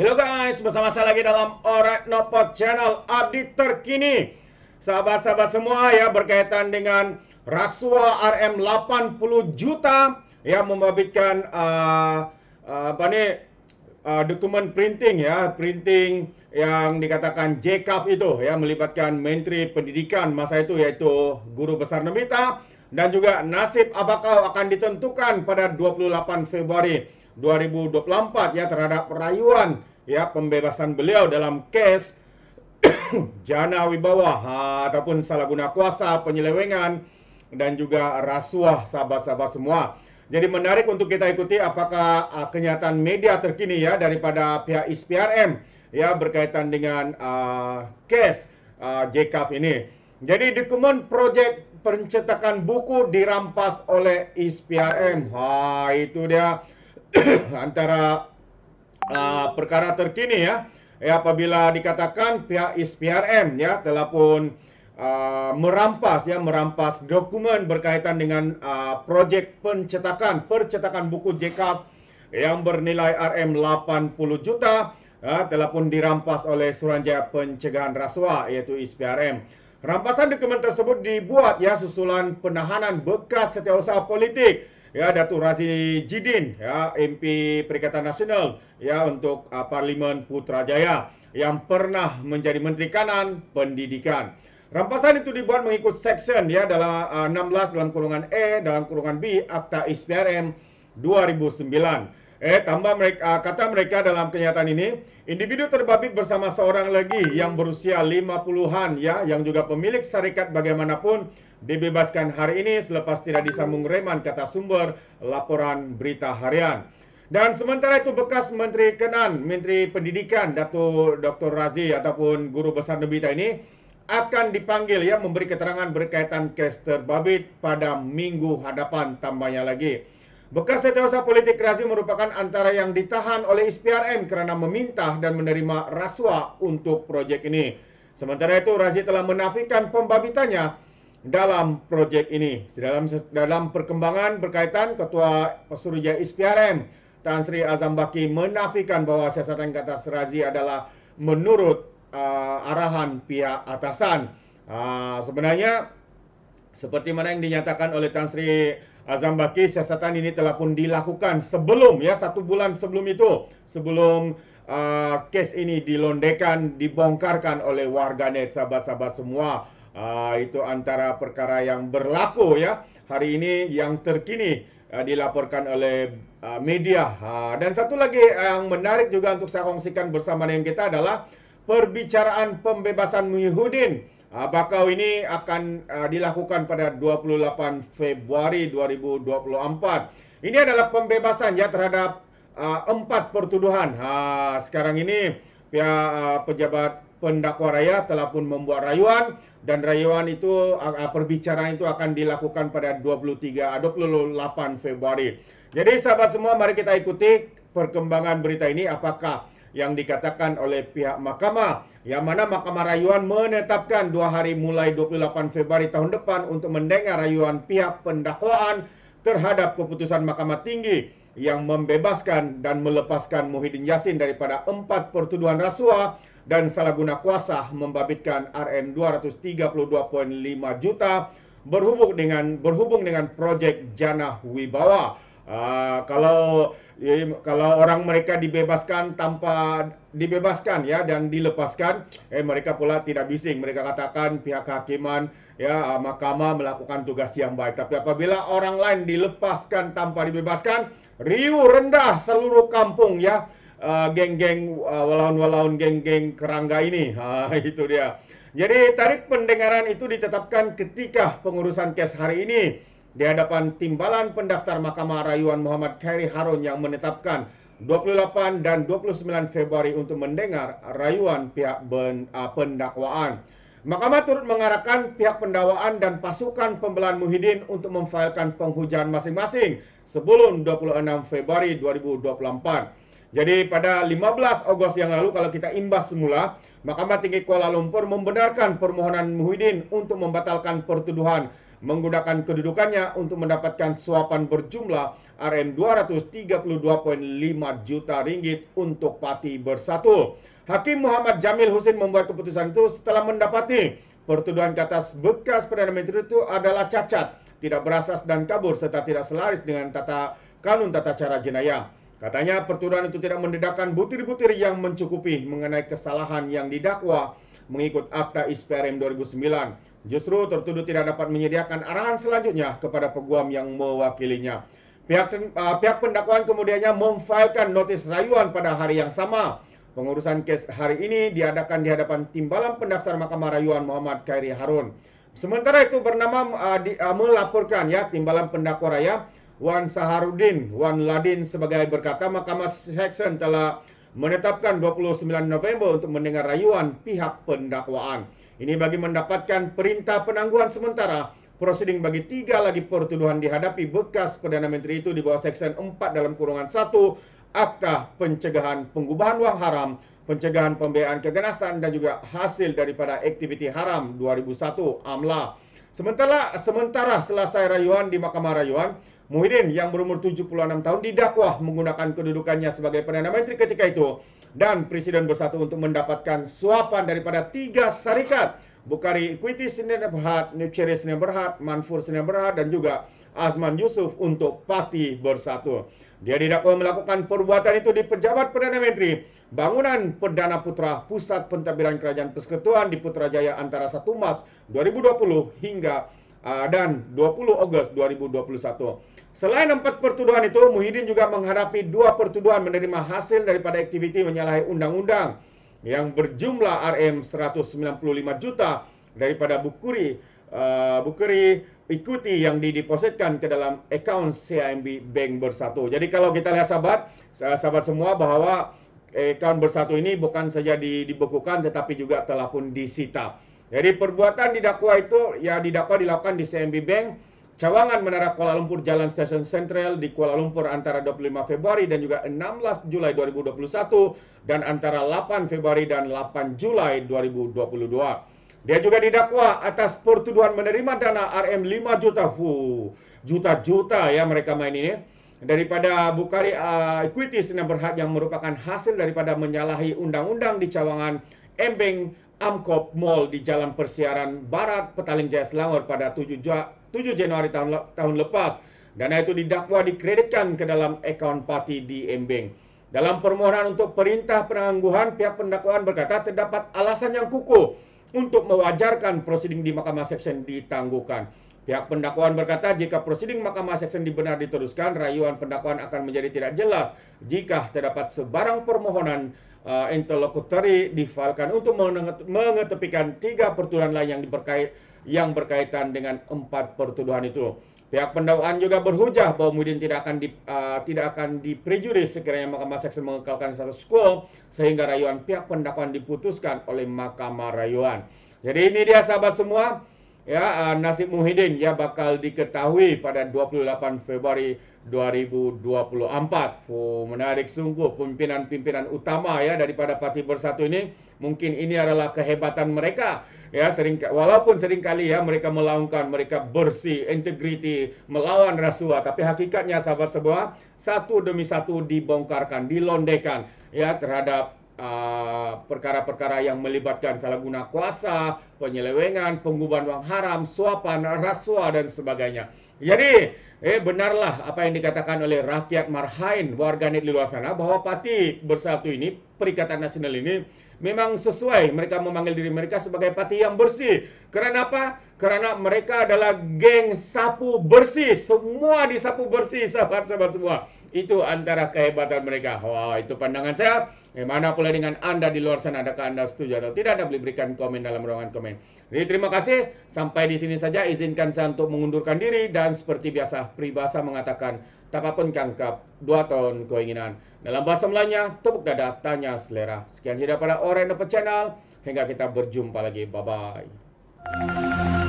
Halo guys, bersama saya lagi dalam Alright Nopot Channel update terkini. Sahabat-sahabat semua ya, berkaitan dengan rasuah RM 80 juta yang membabitkan dokumen printing ya, printing yang dikatakan JCAF itu ya, melibatkan Menteri Pendidikan masa itu, yaitu Guru Besar Nobita, dan juga nasib apakah akan ditentukan pada 28 Februari 2024 ya, terhadap rayuan ya pembebasan beliau dalam kes jana wibawa ataupun salah guna kuasa, penyelewengan, dan juga rasuah, sahabat-sahabat semua. Jadi menarik untuk kita ikuti apakah kenyataan media terkini ya daripada pihak ISPRM ya berkaitan dengan kes JCAF ini. Jadi dokumen projek pencetakan buku dirampas oleh ISPRM. Itu dia antara perkara terkini ya. Apabila dikatakan pihak ISPRM ya telah pun merampas dokumen berkaitan dengan projek percetakan buku JCAF yang bernilai RM 80 juta telah pun dirampas oleh Suruhanjaya Pencegahan Rasuah, yaitu ISPRM. Rampasan dokumen tersebut dibuat ya susulan penahanan bekas setiausaha politik ya Datuk Razi Jidin ya, MP Perikatan Nasional ya untuk Parlimen Putrajaya yang pernah menjadi Menteri Kanan Pendidikan. Rampasan itu dibuat mengikut section ya dalam 16 dalam kurungan E dalam kurungan B Akta ISPRM 2009. Kata mereka dalam kenyataan ini, individu terbabit bersama seorang lagi yang berusia 50-an ya, yang juga pemilik syarikat bagaimanapun, dibebaskan hari ini selepas tidak disambung reman, kata sumber laporan berita harian. Dan sementara itu bekas Menteri Kanan, Menteri Pendidikan, Datuk Dr. Razi ataupun Guru Besar Nobita ini akan dipanggil ya memberi keterangan berkaitan kes terbabit pada minggu hadapan, tambahnya lagi. Bekas setiausaha politik Razi merupakan antara yang ditahan oleh ISPRM kerana meminta dan menerima rasuah untuk projek ini. Sementara itu Razi telah menafikan pembabitannya dalam projek ini. Dalam perkembangan berkaitan, Ketua Pesuruhjaya ISPRM Tan Sri Azam Baki menafikan bahawa siasatan kata Razi adalah menurut arahan pihak atasan. Sebenarnya seperti mana yang dinyatakan oleh Tan Sri Azam Baki, siasatan ini telah pun dilakukan sebelum ya, 1 bulan sebelum itu, sebelum kes ini dilondekan, dibongkarkan oleh warganet, sahabat-sahabat semua. Itu antara perkara yang berlaku ya hari ini yang terkini dilaporkan oleh media. Dan satu lagi yang menarik juga untuk saya kongsikan bersama dengan kita adalah perbicaraan pembebasan Muhyiddin Bakau ini akan dilakukan pada 28 Februari 2024. Ini adalah pembebasan ya terhadap 4 pertuduhan. Sekarang ini pihak pejabat pendakwa raya telah pun membuat rayuan, dan rayuan itu perbicaraan itu akan dilakukan pada 28 Februari. Jadi sahabat semua, mari kita ikuti perkembangan berita ini, apakah yang dikatakan oleh pihak mahkamah, yang mana mahkamah rayuan menetapkan 2 hari mulai 28 Februari tahun depan untuk mendengar rayuan pihak pendakwaan terhadap keputusan Mahkamah Tinggi yang membebaskan dan melepaskan Muhyiddin Yassin daripada 4 pertuduhan rasuah dan salah guna kuasa membabitkan RM 232.5 juta berhubung dengan projek Jana Wibawa. Kalau orang mereka dibebaskan tanpa dibebaskan ya dan dilepaskan, mereka pula tidak bising. Mereka katakan pihak kehakiman ya, mahkamah melakukan tugas yang baik. Tapi apabila orang lain dilepaskan tanpa dibebaskan, riuh rendah seluruh kampung ya, geng-geng walaun-walaun geng-geng kerangga ini. Itu dia. Jadi tarikh pendengaran itu ditetapkan ketika pengurusan kes hari ini di hadapan Timbalan Pendaftar Mahkamah Rayuan Muhammad Khairi Harun yang menetapkan 28 dan 29 Februari untuk mendengar rayuan pihak pendakwaan. Mahkamah turut mengarahkan pihak pendakwaan dan pasukan pembelaan Muhyiddin untuk memfailkan penghujaan masing-masing sebelum 26 Februari 2024. Jadi pada 15 Ogos yang lalu, kalau kita imbas semula, Mahkamah Tinggi Kuala Lumpur membenarkan permohonan Muhyiddin untuk membatalkan pertuduhan menggunakan kedudukannya untuk mendapatkan suapan berjumlah Rm232.5 juta ringgit untuk Parti Bersatu. Hakim Muhammad Jamil Husin membuat keputusan itu setelah mendapati pertuduhan ke atas bekas Perdana Menteri itu adalah cacat, tidak berasas dan kabur serta tidak selaras dengan kanun tata cara jenayah. Katanya pertuduhan itu tidak mendedahkan butir-butir yang mencukupi mengenai kesalahan yang didakwa mengikut Akta ISPRM 2009. Justru tertuduh tidak dapat menyediakan arahan selanjutnya kepada peguam yang mewakilinya. Pihak pendakwaan kemudiannya memfailkan notis rayuan pada hari yang sama. Pengurusan kes hari ini diadakan di hadapan Timbalan Pendaftar Mahkamah Rayuan Muhammad Khairi Harun. Sementara itu bernama melaporkan Timbalan Pendakwa Raya Wan Saharudin Wan Ladin sebagai berkata Mahkamah Seksyen telah menetapkan 29 November untuk mendengar rayuan pihak pendakwaan. Ini bagi mendapatkan perintah penangguhan sementara prosiding bagi 3 lagi pertuduhan dihadapi bekas Perdana Menteri itu di bawah Seksyen 4 dalam kurungan 1 Akta Pencegahan Pengubahan Wang Haram, Pencegahan Pembiayaan Keganasan dan juga hasil daripada aktiviti haram 2001 AMLA. Sementara selesai rayuan di Mahkamah Rayuan, Muhyiddin yang berumur 76 tahun didakwa menggunakan kedudukannya sebagai Perdana Menteri ketika itu dan Presiden Bersatu untuk mendapatkan suapan daripada 3 syarikat, Bukhari Equity Sdn Bhd, Nipcheri Sdn Bhd, Manfur Sdn Bhd dan juga Azman Yusuf untuk Parti Bersatu. Dia didakwa melakukan perbuatan itu di pejabat Perdana Menteri, Bangunan Perdana Putra, Pusat Pentadbiran Kerajaan Persekutuan di Putrajaya antara 1 Mac 2020 hingga dan 20 Ogos 2021. Selain 4 pertuduhan itu, Muhyiddin juga menghadapi 2 pertuduhan menerima hasil daripada aktiviti menyalahi undang-undang yang berjumlah Rm195 juta daripada Bukhari Equity yang didepositkan ke dalam akaun CIMB Bank Bersatu. Jadi kalau kita lihat sahabat semua bahwa akaun Bersatu ini bukan saja dibekukan tetapi juga telah pun disita. Jadi perbuatan didakwa itu didakwa dilakukan di CIMB Bank Cawangan Menara Kuala Lumpur Jalan Stesen Sentral di Kuala Lumpur antara 25 Februari dan juga 16 Julai 2021 dan antara 8 Februari dan 8 Julai 2022. Dia juga didakwa atas pertuduhan menerima dana Rm5 juta. Juta-juta mereka main ini daripada Bukhari Equity Sdn Bhd yang merupakan hasil daripada menyalahi undang-undang di Cawangan Embeng Amkop Mall di Jalan Persiaran Barat, Petaling Jaya, Selangor pada 7 Januari tahun lepas. Dana itu didakwa dikreditkan ke dalam akaun parti di Embeng. Dalam permohonan untuk perintah penangguhan, pihak pendakwaan berkata terdapat alasan yang kukuh untuk mewajarkan prosiding di Mahkamah Seksyen ditangguhkan. Pihak pendakwaan berkata jika prosiding Mahkamah Seksyen dibenar diteruskan, rayuan pendakwaan akan menjadi tidak jelas jika terdapat sebarang permohonan interlokutori difailkan untuk mengetepikan 3 pertuduhan lain yang berkaitan dengan 4 pertuduhan itu. Pihak pendakwaan juga berhujah bahwa Muhyiddin tidak akan diprejudice sekiranya Mahkamah Seksyen mengekalkan status quo sehingga rayuan pihak pendakwaan diputuskan oleh Mahkamah Rayuan. Jadi ini dia sahabat semua, nasib Muhyiddin bakal diketahui pada 28 Februari 2024. Menarik sungguh pimpinan-pimpinan utama daripada Parti Bersatu ini. Mungkin ini adalah kehebatan mereka. Walaupun seringkali mereka melakukan, mereka bersih, integriti, melawan rasuah, tapi hakikatnya sahabat semua, satu demi satu dibongkarkan, dilondekan terhadap perkara-perkara yang melibatkan salah guna kuasa, penyelewengan, pengubahan uang haram, suapan, rasuah dan sebagainya. Jadi benarlah apa yang dikatakan oleh rakyat marhain warganet di luar sana bahwa Parti Bersatu ini, Perikatan Nasional ini memang sesuai mereka memanggil diri mereka sebagai parti yang bersih. Karena apa? Karena mereka adalah geng sapu bersih. Semua disapu bersih, sahabat-sahabat semua. Itu antara kehebatan mereka. Wah, itu pandangan saya. Bagaimana pula dengan Anda di luar sana? Adakah Anda setuju atau tidak? Anda boleh berikan komen dalam ruangan komen. Jadi terima kasih. Sampai di sini saja. Izinkan saya untuk mengundurkan diri. Dan seperti biasa, peribahasa mengatakan, tak apapun kangkap, 2 tahun keinginan. Dalam bahasa Melayunya, tepuk dada, tanya selera. Sekian saja pada Orang Dapat Channel. Hingga kita berjumpa lagi. Bye-bye.